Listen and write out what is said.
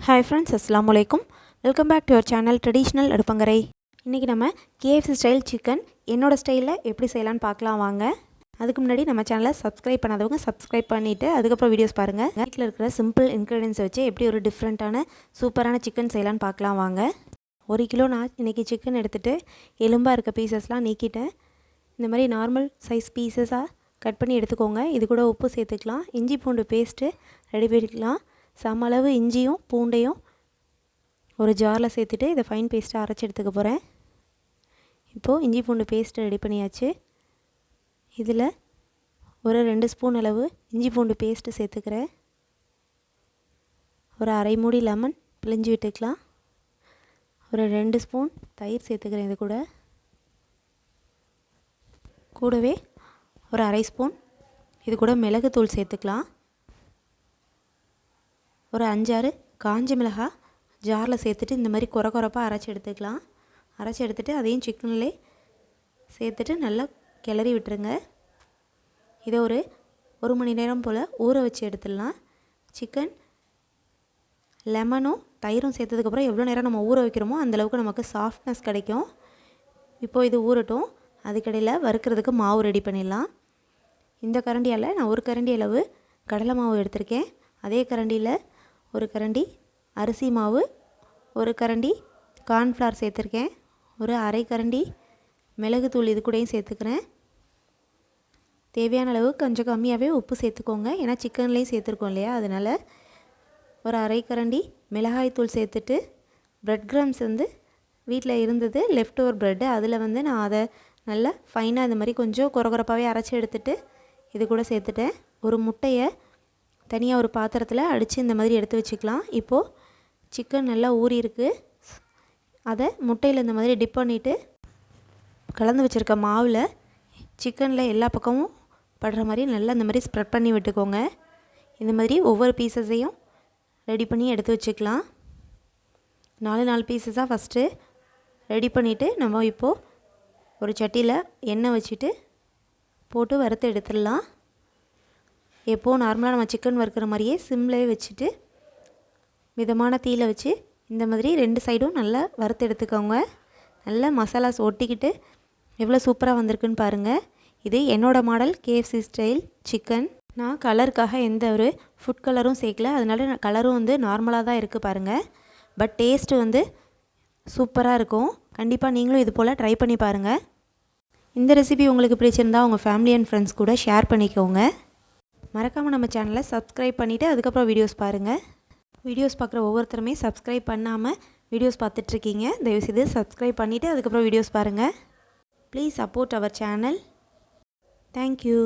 Hi friends, Assalamu alaikum. Welcome back to our channel Traditional அடுப்பங்கரை. இன்றைக்கி நம்ம KFC style chicken என்னோட ஸ்டைலில் எப்படி செய்யலான்னு பார்க்கலாம் வாங்க. அதுக்கு முன்னாடி நம்ம சேனலை சப்ஸ்கிரைப் பண்ணாதவங்க சப்ஸ்கிரைப் பண்ணிவிட்டு அதுக்கப்புறம் வீடியோஸ் பாருங்கள். வீட்டில் இருக்கிற சிம்பிள் இன்க்ரீடியன்ஸை வச்சு எப்படி ஒரு டிஃப்ரெண்ட்டான சூப்பரான சிக்கன் செய்யலான்னு பார்க்கலாம் வாங்க. 1 கிலோ நான் இன்றைக்கி சிக்கன் எடுத்துகிட்டு எலும்பாக இருக்க பீசஸ்லாம் நீக்கிட்டேன். இந்த மாதிரி நார்மல் சைஸ் பீசஸாக கட் பண்ணி எடுத்துக்கோங்க. இது கூட உப்பு சேர்த்துக்கலாம். இஞ்சி பூண்டு பேஸ்ட்டு ரெடி பண்ணிக்கலாம். சம அளவு இஞ்சியும் பூண்டையும் ஒரு ஜாரில் சேர்த்துட்டு இதை ஃபைன் பேஸ்ட்டாக அரைச்சி எடுத்துக்க போகிறேன். இப்போது இஞ்சி பூண்டு பேஸ்ட்டு ரெடி பண்ணியாச்சு. இதில் ஒரு 2 ஸ்பூன் அளவு இஞ்சி பூண்டு பேஸ்ட்டு சேர்த்துக்கிறேன். ஒரு அரை மூடி லெமன் பிழிஞ்சு விட்டுக்கலாம். ஒரு 2 ஸ்பூன் தயிர் சேர்த்துக்கிறேன். இது கூடவே ஒரு அரை ஸ்பூன் இது கூட மிளகுத்தூள் சேர்த்துக்கலாம். ஒரு 5-6 காஞ்ச மிளகாய் ஜாரில் சேர்த்துட்டு இந்த மாதிரி குறப்பாக அரைச்சி எடுத்துக்கலாம். அரைச்சி எடுத்துகிட்டு அதையும் சிக்கன்லே சேர்த்துட்டு நல்லா கிளறி விட்டுருங்க. இதை ஒரு மணி நேரம் போல் ஊற வச்சு எடுத்துடலாம். சிக்கன் லெமனும் தயிரும் சேர்த்ததுக்கப்புறம் எவ்வளோ நேரம் நம்ம ஊற வைக்கிறோமோ அந்தளவுக்கு நமக்கு சாஃப்ட்னஸ் கிடைக்கும். இப்போது இது ஊறட்டும். அதுக்கடையில் வறுக்கிறதுக்கு மாவு ரெடி பண்ணிடலாம். இந்த கரண்டியால் நான் ஒரு கரண்டி அளவு கடலை மாவு எடுத்திருக்கேன். அதே கரண்டியில் ஒரு கரண்டி அரிசி மாவு, ஒரு கரண்டி கார்ன்ஃப்ளவர் சேர்த்துருக்கேன். ஒரு அரை கரண்டி மிளகுத்தூள் இது கூடயும் சேர்த்துக்கிறேன். தேவையான அளவு கொஞ்சம் கம்மியாகவே உப்பு சேர்த்துக்கோங்க. ஏன்னா சிக்கன்லேயும் சேர்த்துருக்கோம் இல்லையா, அதனால் ஒரு அரை கரண்டி மிளகாய்த்தூள் சேர்த்துட்டு ப்ரெட் கிரம்ஸ் வீட்டில் இருந்தது லெஃப்ட் ஓவர் ப்ரெட்டு, அதில் நான் அதை நல்லா ஃபைனாக இந்த மாதிரி கொஞ்சம் குறப்பாகவே அரைச்சி எடுத்துகிட்டு இது கூட சேர்த்துட்டேன். ஒரு முட்டையை தனியாக ஒரு பாத்திரத்தில் அடித்து இந்த மாதிரி எடுத்து வச்சுக்கலாம். இப்போது சிக்கன் நல்லா ஊறி இருக்குது. அதை முட்டையில் இந்த மாதிரி டிப் பண்ணிவிட்டு கலந்து வச்சுருக்க மாவில் சிக்கனில் எல்லா பக்கமும் படுற மாதிரி நல்லா இந்த மாதிரி ஸ்ப்ரெட் பண்ணி விட்டுக்கோங்க. இந்த மாதிரி ஒவ்வொரு பீசஸையும் ரெடி பண்ணி எடுத்து வச்சுக்கலாம். 4 பீசஸாக ஃபஸ்ட்டு ரெடி பண்ணிவிட்டு நம்ம இப்போது ஒரு சட்டியில் எண்ணெய் வச்சுட்டு போட்டு வறுத்து எடுத்துடலாம். எப்போது நார்மலாக நம்ம சிக்கன் வறுக்கிற மாதிரியே சிம்லேயே வச்சுட்டு மிதமான தீயில் வச்சு இந்த மாதிரி 2 சைடும் நல்லா வறுத்து எடுத்துக்கோங்க. நல்லா மசாலாஸ் ஒட்டிக்கிட்டு எவ்வளோ சூப்பராக வந்திருக்குன்னு பாருங்கள். இது என்னோடய மாடல் KFC ஸ்டைல் சிக்கன். நான் கலருக்காக எந்த ஒரு ஃபுட் கலரும் சேர்க்கல, அதனால கலரும் நார்மலாக தான் இருக்குது பாருங்கள். பட் டேஸ்ட்டு சூப்பராக இருக்கும். கண்டிப்பாக நீங்களும் இது போல் ட்ரை பண்ணி பாருங்கள். இந்த ரெசிபி உங்களுக்கு பிடிச்சிருந்தால் உங்கள் ஃபேமிலி அண்ட் ஃப்ரெண்ட்ஸ் கூட ஷேர் பண்ணிக்கோங்க. மறக்காமல் நம்ம சேனலை சப்ஸ்கிரைப் பண்ணிவிட்டு அதுக்கப்புறம் வீடியோஸ் பாருங்கள். வீடியோஸ் பார்க்குற ஒவ்வொருத்தருமே சப்ஸ்கிரைப் பண்ணாமல் வீடியோஸ் பார்த்துட்ருக்கீங்க. தயவுசெய்து சப்ஸ்கிரைப் பண்ணிவிட்டு அதுக்கப்புறம் வீடியோஸ் பாருங்கள். Please support our channel. Thank you.